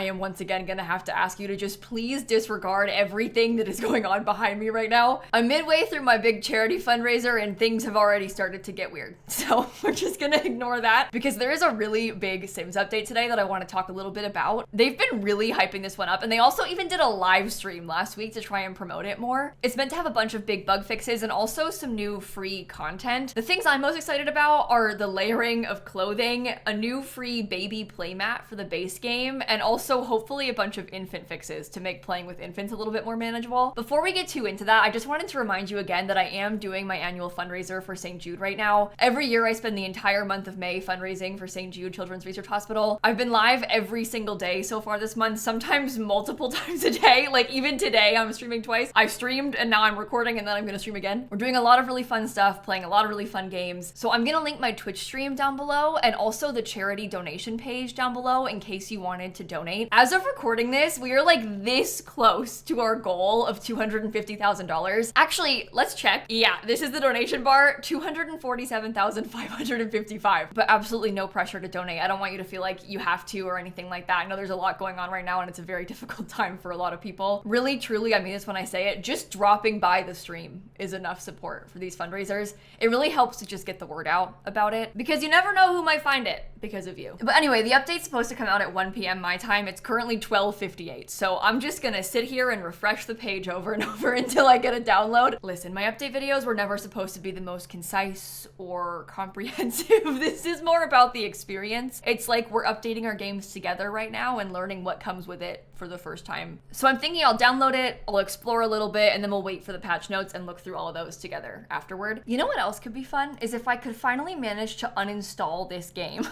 I am once again gonna have to ask you to just please disregard everything that is going on behind me right now. I'm midway through my big charity fundraiser and things have already started to get weird. So we're just gonna ignore that because there is a really big Sims update today that I want to talk a little bit about. They've been really hyping this one up, and they also even did a live stream last week to try and promote it more. It's meant to have a bunch of big bug fixes and also some new free content. The things I'm most excited about are the layering of clothing, a new free baby playmat for the base game, and also hopefully a bunch of infant fixes to make playing with infants a little bit more manageable. Before we get too into that, I just wanted to remind you again that I am doing my annual fundraiser for St. Jude right now. Every year I spend the entire month of May fundraising for St. Jude Children's Research Hospital. I've been live every single day so far this month, sometimes multiple times a day. Like even today I'm streaming twice. I've streamed and now I'm recording and then I'm gonna stream again. We're doing a lot of really fun stuff, playing a lot of really fun games. So I'm gonna link my Twitch stream down below and also the charity donation page down below in case you wanted to donate. As of recording this, we are like this close to our goal of $250,000. Actually, let's check. Yeah, this is the donation bar, $247,555, but absolutely no pressure to donate. I don't want you to feel like you have to or anything like that. I know there's a lot going on right now and it's a very difficult time for a lot of people. Really, truly, I mean this when I say it, just dropping by the stream is enough support for these fundraisers. It really helps to just get the word out about it because you never know who might find it because of you. But anyway, the update's supposed to come out at 1 p.m. my time. It's currently 12:58, so I'm just gonna sit here and refresh the page over and over until I get a download. Listen, my update videos were never supposed to be the most concise or comprehensive. This is more about the experience. It's like we're updating our games together right now and learning what comes with it for the first time. So I'm thinking I'll download it, I'll explore a little bit, and then we'll wait for the patch notes and look through all of those together afterward. You know what else could be fun? Is if I could finally manage to uninstall this game.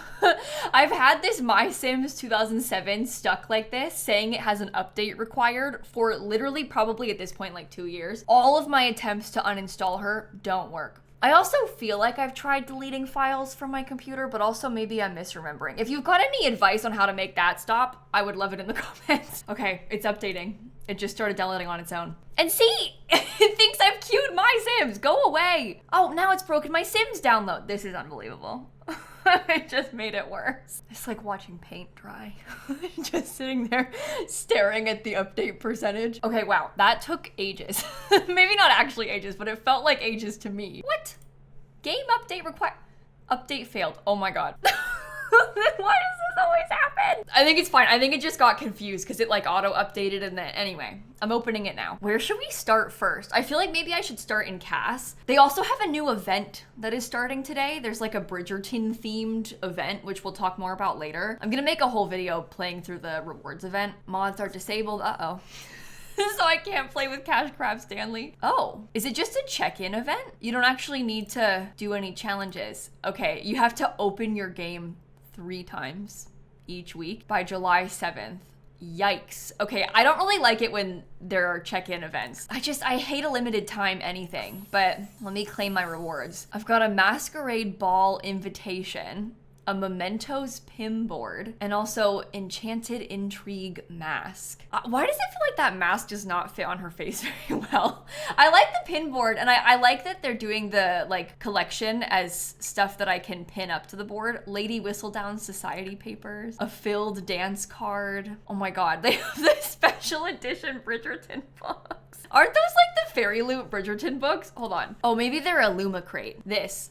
I've had this My Sims 2007 stuck like this, saying it has an update required for literally probably at this point like 2 years. All of my attempts to uninstall her don't work. I also feel like I've tried deleting files from my computer, but also maybe I'm misremembering. If you've got any advice on how to make that stop, I would love it in the comments. Okay, it's updating. It just started downloading on its own. And see, it thinks I've queued My Sims. Go away. Oh, now it's broken my Sims download. This is unbelievable. It just made it worse. It's like watching paint dry. Just sitting there staring at the update percentage. Okay, wow, that took ages. Maybe not actually ages, but it felt like ages to me. What? Game update required. Update failed. Oh my God. Why does this always happen? I think it's fine. I think it just got confused because it like auto updated and then anyway, I'm opening it now. Where should we start first? I feel like maybe I should start in Cass. They also have a new event that is starting today. There's like a Bridgerton themed event, which we'll talk more about later. I'm gonna make a whole video playing through the rewards event. Mods are disabled. Uh-oh. So I can't play with Cash Crab Stanley. Oh, is it just a check-in event? You don't actually need to do any challenges. Okay, you have to open your game 3 times each week by July 7th. Yikes. Okay, I don't really like it when there are check-in events. I hate a limited time anything, but let me claim my rewards. I've got a masquerade ball invitation, a mementos pin board, and also enchanted intrigue mask. Why does it feel like that mask does not fit on her face very well? I like the pin board, and I like that they're doing the like collection as stuff that I can pin up to the board. Lady Whistledown Society papers, a filled dance card. Oh my God, they have the special edition Bridgerton books. Aren't those like the Fairy Loot Bridgerton books? Hold on. Oh, maybe they're a Luma crate. This.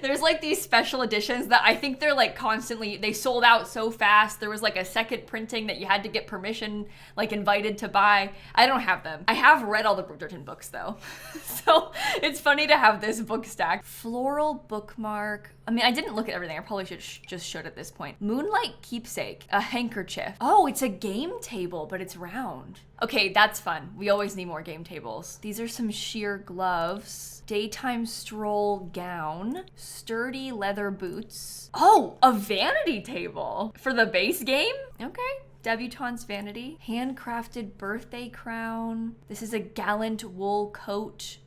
There's like these special editions that I think they're like constantly, they sold out so fast. There was like a second printing that you had to get permission, like invited to buy. I don't have them. I have read all the Bridgerton books though. So it's funny to have this book stack. Floral bookmark. I mean, I didn't look at everything. I probably should at this point. Moonlight keepsake, a handkerchief. Oh, it's a game table, but it's round. Okay, that's fun. We always need more game tables. These are some sheer gloves, daytime stroll gown, sturdy leather boots. Oh, a vanity table for the base game? Okay. Debutante's vanity, handcrafted birthday crown. This is a gallant wool coat.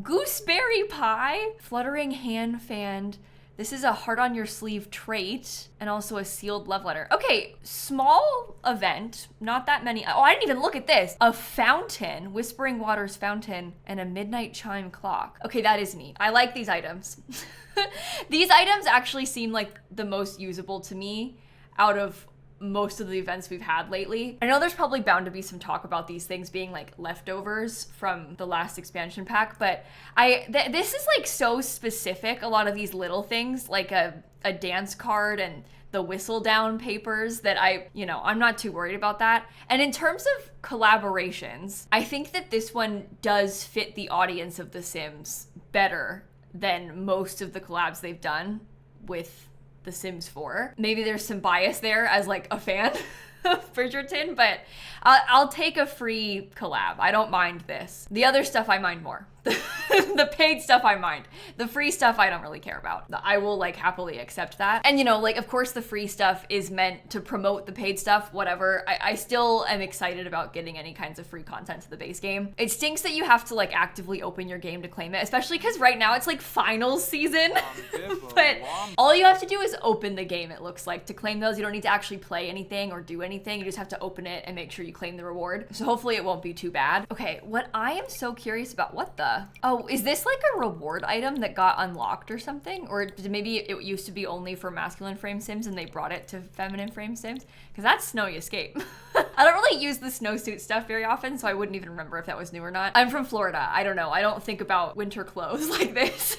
Gooseberry pie, fluttering hand fan. This is a heart on your sleeve trait and also a sealed love letter. Okay, small event, not that many. Oh, I didn't even look at this. A fountain, Whispering Waters fountain, and a midnight chime clock. Okay, that is neat. I like these items. These items actually seem like the most usable to me out of most of the events we've had lately. I know there's probably bound to be some talk about these things being like leftovers from the last expansion pack, but this is like so specific, a lot of these little things, like a dance card and the whistle down papers, that I'm not too worried about that. And in terms of collaborations, I think that this one does fit the audience of The Sims better than most of the collabs they've done with The Sims 4. Maybe there's some bias there as like a fan of Bridgerton, but I'll take a free collab. I don't mind this. The other stuff I mind more. The paid stuff I mind. The free stuff I don't really care about. I will like happily accept that. And like of course the free stuff is meant to promote the paid stuff, whatever. I still am excited about getting any kinds of free content to the base game. It stinks that you have to like actively open your game to claim it, especially because right now it's like finals season. But all you have to do is open the game, it looks like, to claim those. You don't need to actually play anything or do anything. You just have to open it and make sure you claim the reward. So hopefully it won't be too bad. Okay, what I am so curious about, oh, is this like a reward item that got unlocked or something? Or maybe it used to be only for masculine frame sims and they brought it to feminine frame sims? Because that's Snowy Escape. I don't really use the snowsuit stuff very often, so I wouldn't even remember if that was new or not. I'm from Florida. I don't know. I don't think about winter clothes like this.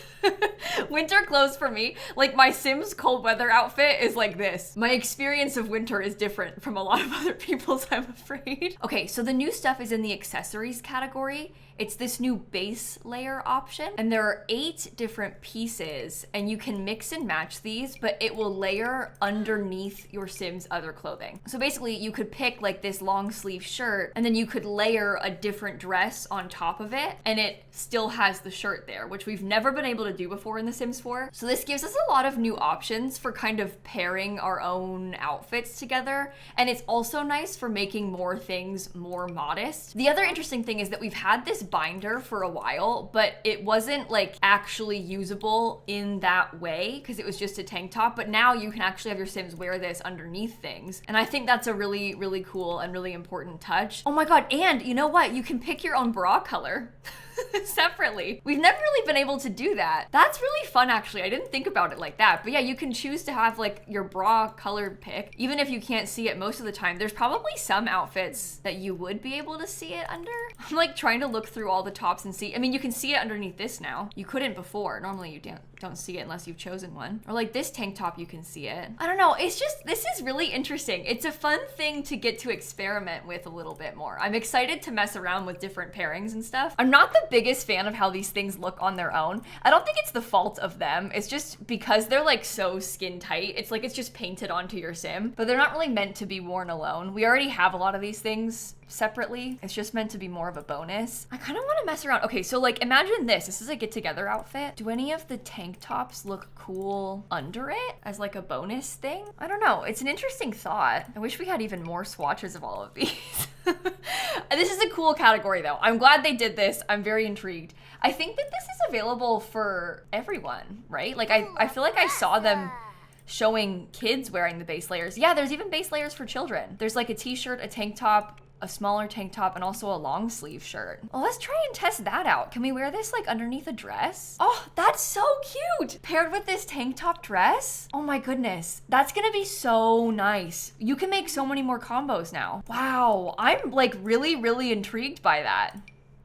Winter clothes for me, like my Sims cold weather outfit is like this. My experience of winter is different from a lot of other people's, I'm afraid. Okay, so the new stuff is in the accessories category. It's this new base layer option, and there are 8 different pieces, and you can mix and match these, but it will layer underneath your Sim's other clothing. So basically you could pick like this long sleeve shirt, and then you could layer a different dress on top of it, and it still has the shirt there, which we've never been able to do before in The Sims 4. So this gives us a lot of new options for kind of pairing our own outfits together, and it's also nice for making more things more modest. The other interesting thing is that we've had this binder for a while, but it wasn't like actually usable in that way because it was just a tank top, but now you can actually have your Sims wear this underneath things, and I think that's a really, really cool and really important touch. Oh my god, and you know what? You can pick your own bra color. Separately. We've never really been able to do that. That's really fun, actually. I didn't think about it like that. But yeah, you can choose to have like your bra color pick, even if you can't see it most of the time. There's probably some outfits that you would be able to see it under. I'm like trying to look through all the tops and see. I mean, you can see it underneath this now. You couldn't before. Normally you don't see it unless you've chosen one. Or like this tank top, you can see it. I don't know. It's just, this is really interesting. It's a fun thing to get to experiment with a little bit more. I'm excited to mess around with different pairings and stuff. I'm not the biggest fan of how these things look on their own. I don't think it's the fault of them. It's just because they're like so skin tight. It's like it's just painted onto your Sim, but they're not really meant to be worn alone. We already have a lot of these things separately. It's just meant to be more of a bonus. I kind of want to mess around. Okay, so like imagine this. This is a get together outfit. Do any of the tank tops look cool under it as like a bonus thing? I don't know. It's an interesting thought. I wish we had even more swatches of all of these. This is a cool category though. I'm glad they did this. I'm very intrigued. I think that this is available for everyone, right? Like I feel like I saw them showing kids wearing the base layers. Yeah, there's even base layers for children. There's like a t-shirt, a tank top, a smaller tank top, and also a long sleeve shirt. Well, let's try and test that out. Can we wear this like underneath a dress? Oh, that's so cute. Paired with this tank top dress. Oh my goodness. That's gonna be so nice. You can make so many more combos now. Wow, I'm like really, really intrigued by that.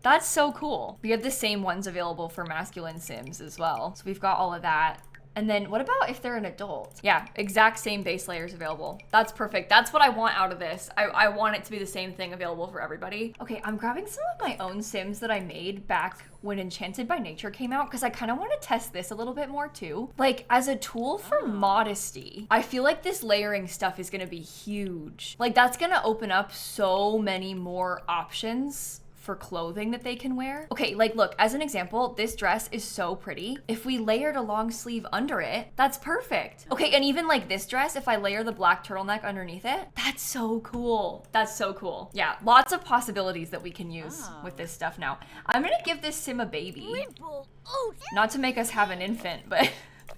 That's so cool. We have the same ones available for masculine Sims as well. So we've got all of that. And then what about if they're an adult? Yeah, exact same base layers available. That's perfect. That's what I want out of this. I want it to be the same thing available for everybody. Okay, I'm grabbing some of my own Sims that I made back when Enchanted by Nature came out because I kind of want to test this a little bit more too. Like as a tool for modesty, I feel like this layering stuff is gonna be huge. Like that's gonna open up so many more options for clothing that they can wear. Okay, like look, as an example, this dress is so pretty. If we layered a long sleeve under it, that's perfect. Okay, and even like this dress, if I layer the black turtleneck underneath it, that's so cool. That's so cool. Yeah, lots of possibilities that we can use with this stuff now. I'm gonna give this Sim a baby. Not to make us have an infant, but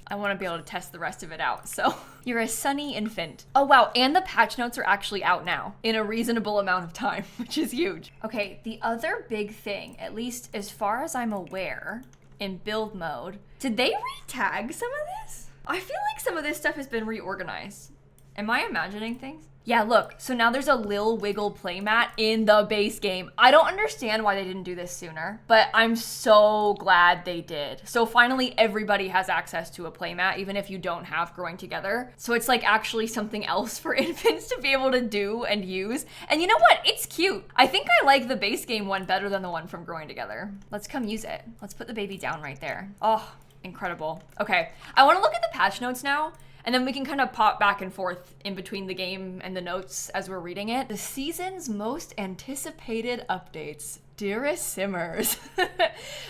I want to be able to test the rest of it out. So you're a sunny infant. Oh wow, and the patch notes are actually out now in a reasonable amount of time, which is huge. Okay, the other big thing, at least as far as I'm aware, in build mode, did they re-tag some of this? I feel like some of this stuff has been reorganized. Am I imagining things? Yeah, look, so now there's a Lil Wiggle playmat in the base game. I don't understand why they didn't do this sooner, but I'm so glad they did. So finally, everybody has access to a playmat, even if you don't have Growing Together. So it's like actually something else for infants to be able to do and use. And you know what? It's cute. I think I like the base game one better than the one from Growing Together. Let's come use it. Let's put the baby down right there. Oh, incredible. Okay, I want to look at the patch notes now. And then we can kind of pop back and forth in between the game and the notes as we're reading it. The season's most anticipated updates. Dearest Simmers.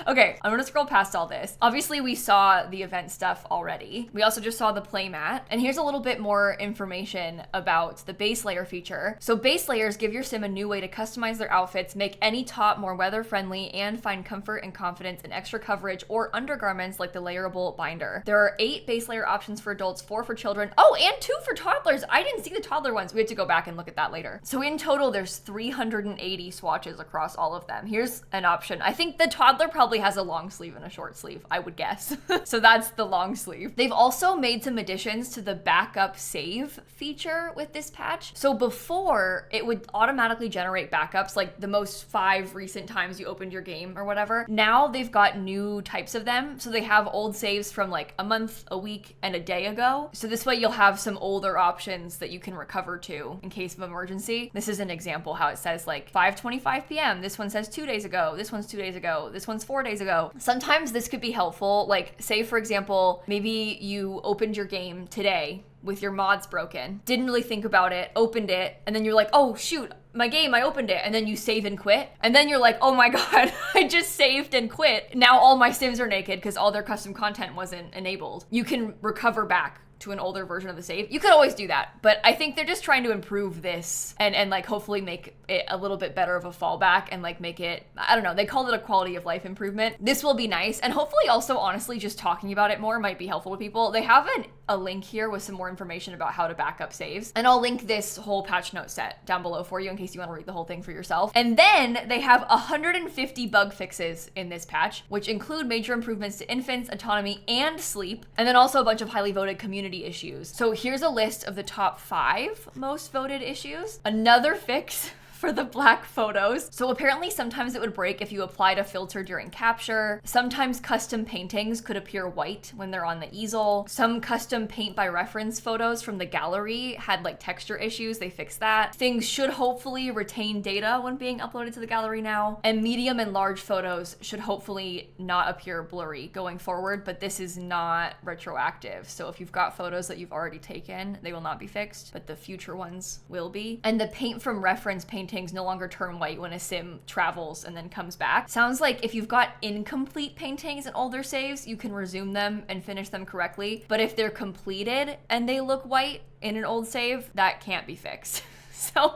Okay, I'm gonna scroll past all this. Obviously, we saw the event stuff already. We also just saw the playmat. And here's a little bit more information about the base layer feature. So base layers give your sim a new way to customize their outfits, make any top more weather friendly, and find comfort and confidence in extra coverage or undergarments like the layerable binder. There are 8 base layer options for adults, 4 for children. Oh, and 2 for toddlers. I didn't see the toddler ones. We have to go back and look at that later. So in total, there's 380 swatches across all of them. Here's an option. I think the toddler probably has a long sleeve and a short sleeve, I would guess. So that's the long sleeve. They've also made some additions to the backup save feature with this patch. So before, it would automatically generate backups, like the most 5 recent times you opened your game or whatever. Now they've got new types of them. So they have old saves from like a month, a week, and a day ago. So this way you'll have some older options that you can recover to in case of emergency. This is an example how it says like 5:25 p.m. This one says 2 days ago. This one's 2 days ago. This one's 4 days ago. Sometimes this could be helpful. Like say for example, maybe you opened your game today with your mods broken, didn't really think about it, opened it, and then you're like, oh shoot, my game, I opened it, and then you save and quit. And then you're like, oh my God, I just saved and quit. Now all my sims are naked because all their custom content wasn't enabled. You can recover back to an older version of the save. You could always do that, but I think they're just trying to improve this and like hopefully make it a little bit better of a fallback and like make it, I don't know, they called it a quality of life improvement. This will be nice, and hopefully also honestly just talking about it more might be helpful to people. They have a link here with some more information about how to back up saves, and I'll link this whole patch note set down below for you in case you want to read the whole thing for yourself. And then they have 150 bug fixes in this patch, which include major improvements to infants, autonomy, and sleep, and then also a bunch of highly voted community issues. So here's a list of the top 5 most voted issues. Another fix for the black photos. So apparently sometimes it would break if you applied a filter during capture. Sometimes custom paintings could appear white when they're on the easel. Some custom paint by reference photos from the gallery had like texture issues. They fixed that. Things should hopefully retain data when being uploaded to the gallery now. And medium and large photos should hopefully not appear blurry going forward, but this is not retroactive. So if you've got photos that you've already taken, they will not be fixed, but the future ones will be. And the paint from reference paintings no longer turn white when a sim travels and then comes back. Sounds like if you've got incomplete paintings and older saves, you can resume them and finish them correctly. But if they're completed and they look white in an old save, that can't be fixed. So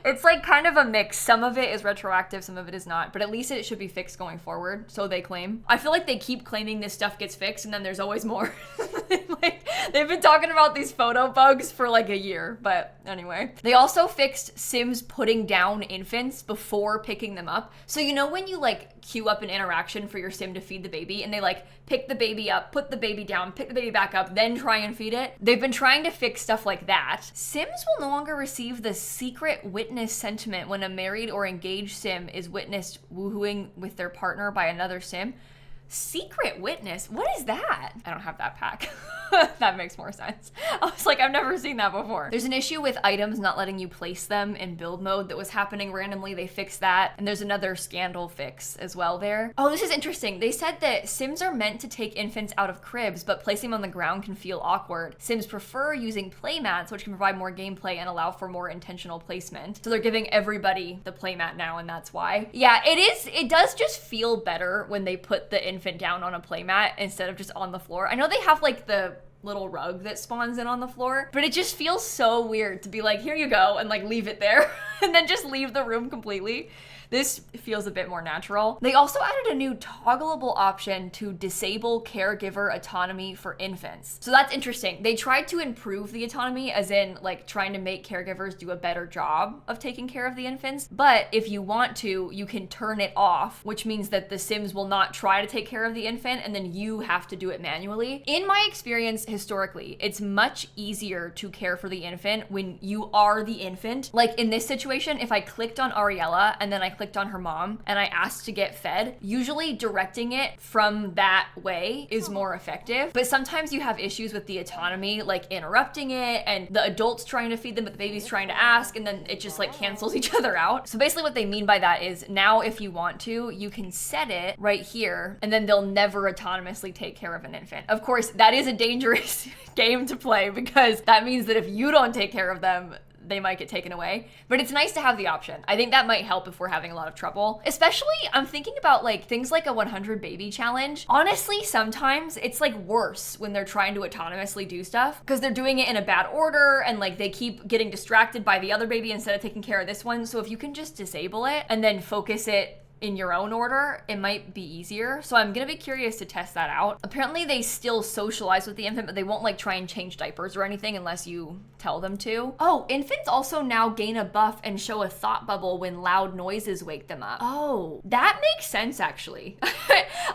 it's like kind of a mix. Some of it is retroactive, some of it is not, but at least it should be fixed going forward, so they claim. I feel like they keep claiming this stuff gets fixed and then there's always more. Like, they've been talking about these photo bugs for like a year, but anyway. They also fixed sims putting down infants before picking them up. So you know when you like queue up an interaction for your sim to feed the baby and they like pick the baby up, put the baby down, pick the baby back up, then try and feed it? They've been trying to fix stuff like that. Sims will no longer receive the secret witness sentiment when a married or engaged sim is witnessed woohooing with their partner by another sim. Secret witness? What is that? I don't have that pack. That makes more sense. I was like, I've never seen that before. There's an issue with items not letting you place them in build mode that was happening randomly. They fixed that. And there's another scandal fix as well there. Oh, this is interesting. They said that sims are meant to take infants out of cribs, but placing them on the ground can feel awkward. Sims prefer using playmats, which can provide more gameplay and allow for more intentional placement. So they're giving everybody the playmat now, and that's why. Yeah, it does just feel better when they put the infant down on a playmat instead of just on the floor. I know they have like the little rug that spawns in on the floor, but it just feels so weird to be like, here you go, and like leave it there and then just leave the room completely. This feels a bit more natural. They also added a new toggleable option to disable caregiver autonomy for infants. So that's interesting. They tried to improve the autonomy, as in like trying to make caregivers do a better job of taking care of the infants. But if you want to, you can turn it off, which means that the sims will not try to take care of the infant and then you have to do it manually. In my experience, historically, it's much easier to care for the infant when you are the infant. Like in this situation, if I clicked on Ariella and then I clicked on her mom and I asked to get fed, usually directing it from that way is more effective. But sometimes you have issues with the autonomy, like interrupting it and the adult's trying to feed them, but the baby's trying to ask, and then it just like cancels each other out. So basically what they mean by that is now if you want to, you can set it right here and then they'll never autonomously take care of an infant. Of course, that is a dangerous game to play because that means that if you don't take care of them, they might get taken away. But it's nice to have the option. I think that might help if we're having a lot of trouble. Especially, I'm thinking about like things like a 100 baby challenge. Honestly, sometimes it's like worse when they're trying to autonomously do stuff because they're doing it in a bad order and like they keep getting distracted by the other baby instead of taking care of this one. So if you can just disable it and then focus it in your own order, it might be easier. So I'm gonna be curious to test that out. Apparently they still socialize with the infant, but they won't like try and change diapers or anything unless you tell them to. Oh, infants also now gain a buff and show a thought bubble when loud noises wake them up. Oh, that makes sense actually.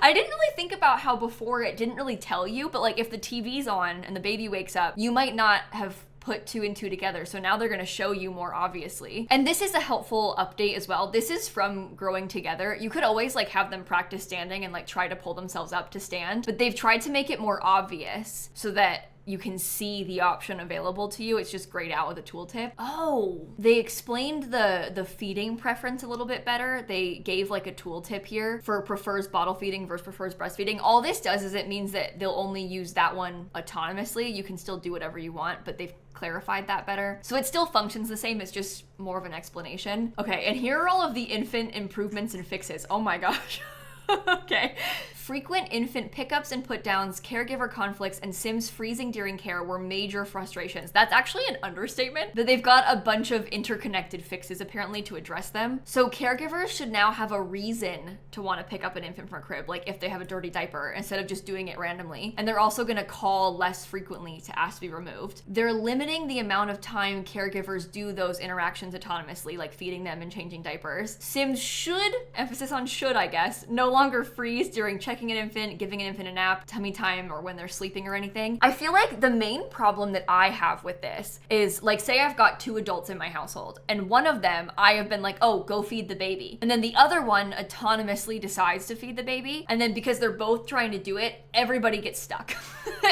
I didn't really think about how before it didn't really tell you, but like if the TV's on and the baby wakes up, you might not have put 2 and 2 together. So now they're gonna show you more obviously. And this is a helpful update as well. This is from Growing Together. You could always like have them practice standing and like try to pull themselves up to stand, but they've tried to make it more obvious so that you can see the option available to you. It's just grayed out with a tooltip. Oh, they explained the feeding preference a little bit better. They gave like a tooltip here for prefers bottle feeding versus prefers breastfeeding. All this does is it means that they'll only use that one autonomously. You can still do whatever you want, but they've clarified that better. So it still functions the same, it's just more of an explanation. Okay, and here are all of the infant improvements and fixes. Oh my gosh. Okay. Frequent infant pickups and put downs, caregiver conflicts, and Sims freezing during care were major frustrations. That's actually an understatement, but they've got a bunch of interconnected fixes apparently to address them. So caregivers should now have a reason to want to pick up an infant from a crib, like if they have a dirty diaper, instead of just doing it randomly. And they're also going to call less frequently to ask to be removed. They're limiting the amount of time caregivers do those interactions autonomously, like feeding them and changing diapers. Sims should, emphasis on should I guess, no longer freeze during checking an infant, giving an infant a nap, tummy time, or when they're sleeping or anything. I feel like the main problem that I have with this is like, say I've got 2 adults in my household and one of them I have been like, oh, go feed the baby. And then the other one autonomously decides to feed the baby. And then because they're both trying to do it, everybody gets stuck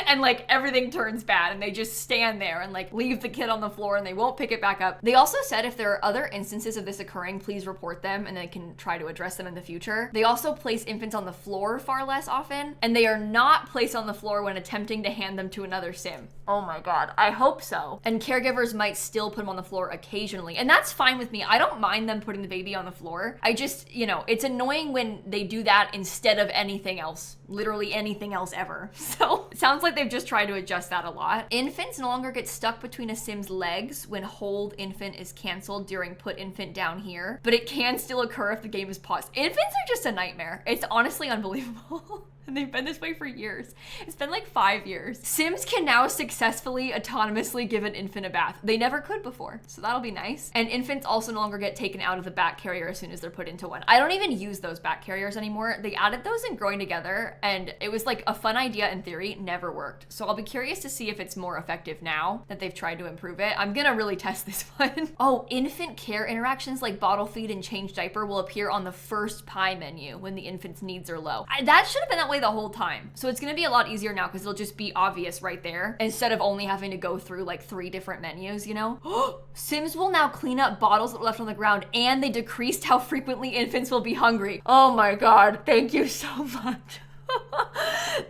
and like everything turns bad and they just stand there and like leave the kid on the floor and they won't pick it back up. They also said if there are other instances of this occurring, please report them and they can try to address them in the future. They also place infants on the floor far less often, and they are not placed on the floor when attempting to hand them to another sim. Oh my god, I hope so. And caregivers might still put them on the floor occasionally, and that's fine with me. I don't mind them putting the baby on the floor. I just, you know, it's annoying when they do that instead of anything else, literally anything else ever. So it sounds like they've just tried to adjust that a lot. Infants no longer get stuck between a sim's legs when hold infant is canceled during put infant down here, but it can still occur if the game is paused. Infants are just a nightmare. It's honestly unbelievable. And they've been this way for years. It's been like 5 years. Sims can now successfully autonomously give an infant a bath. They never could before, so that'll be nice. And infants also no longer get taken out of the back carrier as soon as they're put into one. I don't even use those back carriers anymore. They added those in Growing Together, and it was like a fun idea in theory, never worked. So I'll be curious to see if it's more effective now that they've tried to improve it. I'm gonna really test this one. Oh, infant care interactions like bottle feed and change diaper will appear on the first pie menu when the infant's needs are low. That should have been that way the whole time. So it's gonna be a lot easier now because it'll just be obvious right there instead of only having to go through like 3 different menus, you know? Sims will now clean up bottles that were left on the ground, and they decreased how frequently infants will be hungry. Oh my god, thank you so much.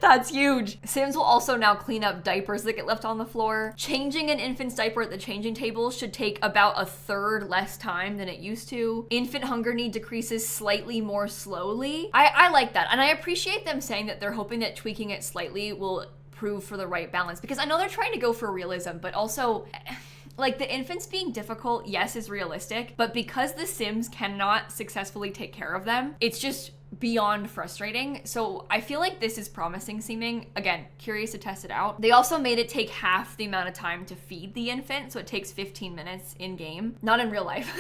That's huge. Sims will also now clean up diapers that get left on the floor. Changing an infant's diaper at the changing table should take about 1/3 less time than it used to. Infant hunger need decreases slightly more slowly. I like that, and I appreciate them saying that they're hoping that tweaking it slightly will prove for the right balance, because I know they're trying to go for realism, but also like the infants being difficult, yes, is realistic, but because the Sims cannot successfully take care of them, it's just beyond frustrating. So I feel like this is promising seeming. Again, curious to test it out. They also made it take half the amount of time to feed the infant, so it takes 15 minutes in game. Not in real life,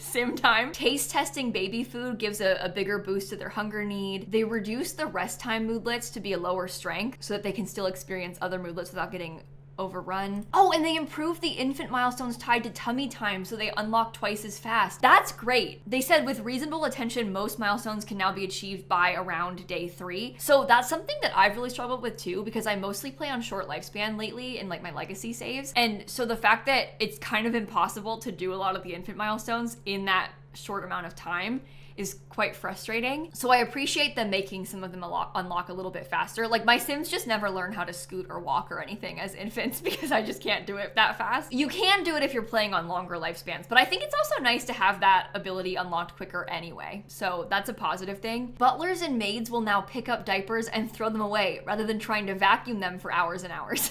sim time. Taste testing baby food gives a bigger boost to their hunger need. They reduce the rest time moodlets to be a lower strength so that they can still experience other moodlets without getting overrun. Oh, and they improved the infant milestones tied to tummy time so they unlock twice as fast. That's great. They said with reasonable attention, most milestones can now be achieved by around day 3. So that's something that I've really struggled with too, because I mostly play on short lifespan lately in like my legacy saves. And so the fact that it's kind of impossible to do a lot of the infant milestones in that short amount of time is quite frustrating. So I appreciate them making some of them unlock a little bit faster. Like my Sims just never learn how to scoot or walk or anything as infants because I just can't do it that fast. You can do it if you're playing on longer lifespans, but I think it's also nice to have that ability unlocked quicker anyway. So that's a positive thing. Butlers and maids will now pick up diapers and throw them away rather than trying to vacuum them for hours and hours.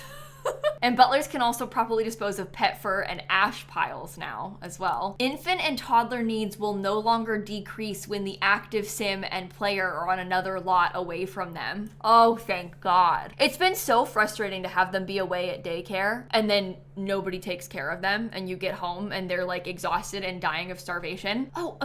And butlers can also properly dispose of pet fur and ash piles now as well. Infant and toddler needs will no longer decrease when the active sim and player are on another lot away from them. Oh, thank God. It's been so frustrating to have them be away at daycare and then nobody takes care of them and you get home and they're like exhausted and dying of starvation. Oh,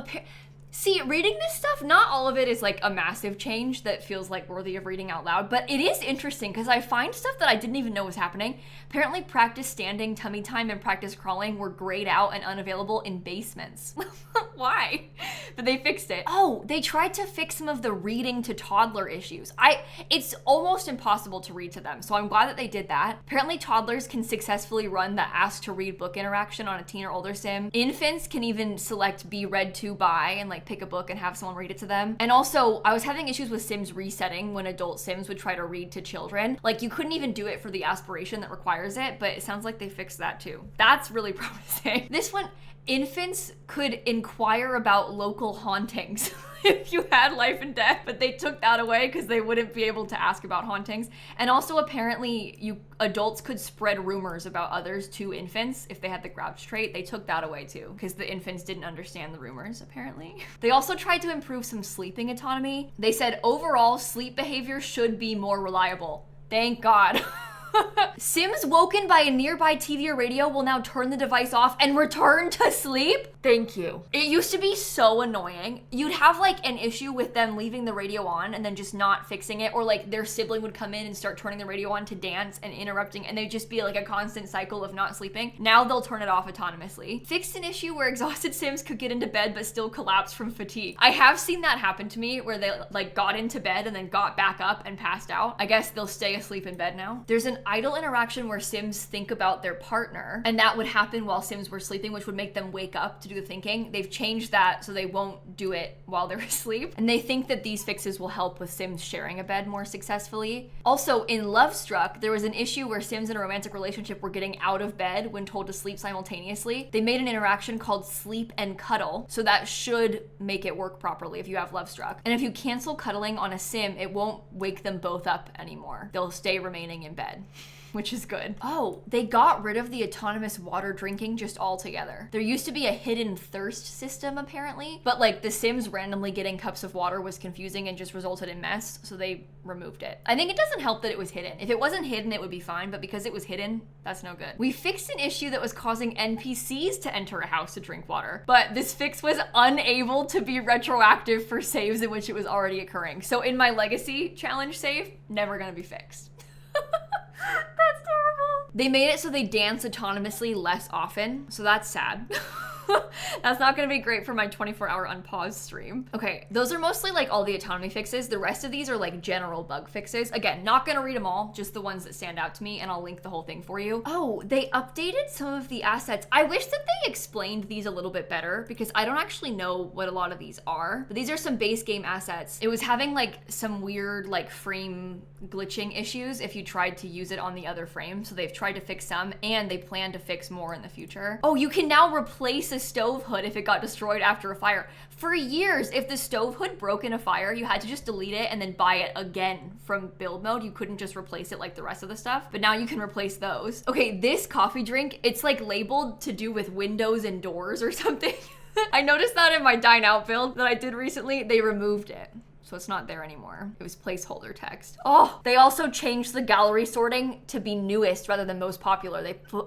see, reading this stuff, not all of it is like a massive change that feels like worthy of reading out loud, but it is interesting because I find stuff that I didn't even know was happening. Apparently practice standing, tummy time, and practice crawling were grayed out and unavailable in basements. Why? But they fixed it. Oh, they tried to fix some of the reading to toddler issues. It's almost impossible to read to them, so I'm glad that they did that. Apparently toddlers can successfully run the ask to read book interaction on a teen or older sim. Infants can even select be read to by and like pick a book and have someone read it to them. And also, I was having issues with Sims resetting when adult Sims would try to read to children. Like you couldn't even do it for the aspiration that requires it, but it sounds like they fixed that too. That's really promising. This one, infants could inquire about local hauntings if you had life and death, but they took that away because they wouldn't be able to ask about hauntings. And also apparently adults could spread rumors about others to infants if they had the grouch trait. They took that away too because the infants didn't understand the rumors apparently. They also tried to improve some sleeping autonomy. They said overall sleep behavior should be more reliable. Thank God. Sims woken by a nearby TV or radio will now turn the device off and return to sleep? Thank you. It used to be so annoying. You'd have like an issue with them leaving the radio on and then just not fixing it, or like their sibling would come in and start turning the radio on to dance and interrupting, and they'd just be like a constant cycle of not sleeping. Now they'll turn it off autonomously. Fixed an issue where exhausted Sims could get into bed but still collapse from fatigue. I have seen that happen to me where they like got into bed and then got back up and passed out. I guess they'll stay asleep in bed now. There's an idle interaction where Sims think about their partner, and that would happen while Sims were sleeping, which would make them wake up to do the thinking. They've changed that so they won't do it while they're asleep, and they think that these fixes will help with Sims sharing a bed more successfully. Also, in Love Struck, there was an issue where Sims in a romantic relationship were getting out of bed when told to sleep simultaneously. They made an interaction called sleep and cuddle, so that should make it work properly if you have Love Struck. And if you cancel cuddling on a Sim, it won't wake them both up anymore. They'll stay remaining in bed, which is good. Oh, they got rid of the autonomous water drinking just altogether. There used to be a hidden thirst system apparently, but like the Sims randomly getting cups of water was confusing and just resulted in mess, so they removed it. I think it doesn't help that it was hidden. If it wasn't hidden, it would be fine, but because it was hidden, that's no good. We fixed an issue that was causing NPCs to enter a house to drink water, but this fix was unable to be retroactive for saves in which it was already occurring. So in my legacy challenge save, never gonna be fixed. That's terrible. They made it so they dance autonomously less often, so that's sad. That's not gonna be great for my 24-hour unpaused stream. Okay, those are mostly like all the autonomy fixes. The rest of these are like general bug fixes. Again, not gonna read them all, just the ones that stand out to me, and I'll link the whole thing for you. Oh, they updated some of the assets. I wish that they explained these a little bit better because I don't actually know what a lot of these are, but these are some base game assets. It was having like some weird like frame glitching issues if you tried to use it on the other frame, so they've tried to fix some and they plan to fix more in the future. Oh, you can now replace a stove hood if it got destroyed after a fire. For years, if the stove hood broke in a fire, you had to just delete it and then buy it again from build mode. You couldn't just replace it like the rest of the stuff, but now you can replace those. Okay, this coffee drink, it's like labeled to do with windows and doors or something. I noticed that in my dine out build that I did recently, they removed it. so it's not there anymore. It was placeholder text. Oh, they also changed the gallery sorting to be newest rather than most popular.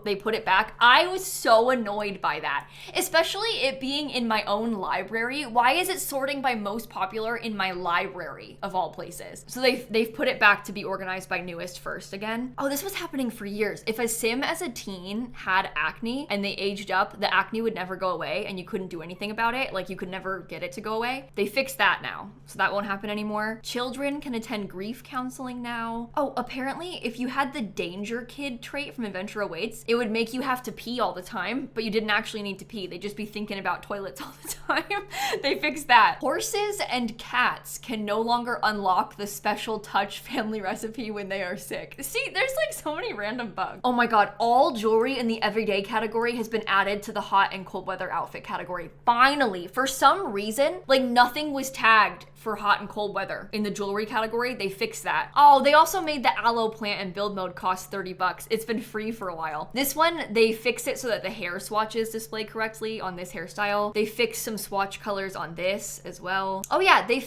They put it back. I was so annoyed by that, especially it being in my own library. Why is it sorting by most popular in my library of all places? So they've put it back to be organized by newest first again. Oh, this was happening for years. If a sim as a teen had acne and they aged up, the acne would never go away and you couldn't do anything about it. Like you could never get it to go away. They fixed that now, so that won't happen anymore. Children can attend grief counseling now. Oh, apparently if you had the danger kid trait from Adventure Awaits, it would make you have to pee all the time, but you didn't actually need to pee. They'd just be thinking about toilets all the time. They fixed that. Horses and cats can no longer unlock the special touch family recipe when they are sick. See, there's like so many random bugs. Oh my God, all jewelry in the everyday category has been added to the hot and cold weather outfit category. Finally, for some reason, like nothing was tagged for hot and cold weather in the jewelry category. They fixed that. Oh, they also made the aloe plant and build mode cost 30 bucks. It's been free for a while. This one, they fixed it so that the hair swatches display correctly on this hairstyle. They fixed some swatch colors on this as well. Oh yeah, they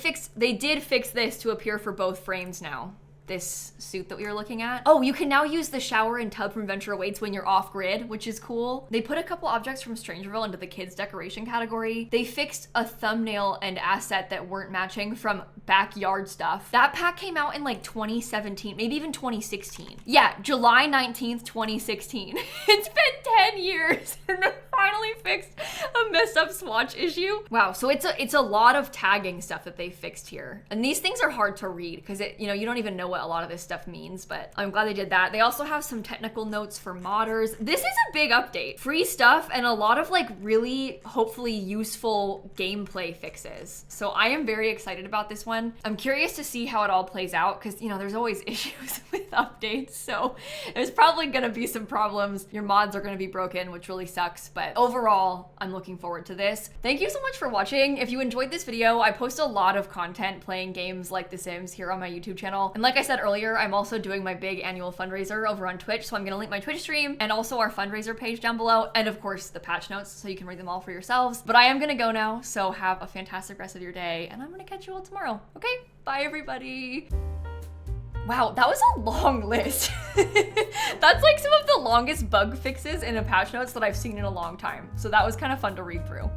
did fix this to appear for both frames now. This suit that we were looking at. Oh, you can now use the shower and tub from Adventure Awaits when you're off grid, which is cool. They put a couple objects from Strangerville into the kids decoration category. They fixed a thumbnail and asset that weren't matching from backyard stuff. That pack came out in like 2017, maybe even 2016. Yeah, July 19th, 2016. It's been 10 years and they finally fixed a messed up swatch issue. Wow, so it's a lot of tagging stuff that they fixed here. And these things are hard to read because you don't even know what a lot of this stuff means, but I'm glad they did that. They also have some technical notes for modders. This is a big update. Free stuff and a lot of like really hopefully useful gameplay fixes. So I am very excited about this one. I'm curious to see how it all plays out because there's always issues with updates. So there's probably gonna be some problems. Your mods are gonna be broken, which really sucks, but overall, I'm looking forward to this. Thank you so much for watching. If you enjoyed this video, I post a lot of content playing games like The Sims here on my YouTube channel. And like I said earlier, I'm also doing my big annual fundraiser over on Twitch, so I'm gonna link my Twitch stream and also our fundraiser page down below, and of course the patch notes so you can read them all for yourselves. But I am gonna go now, so have a fantastic rest of your day, and I'm gonna catch you all tomorrow. Okay, bye everybody. Wow, that was a long list. That's like some of the longest bug fixes in a patch notes that I've seen in a long time. So that was kind of fun to read through.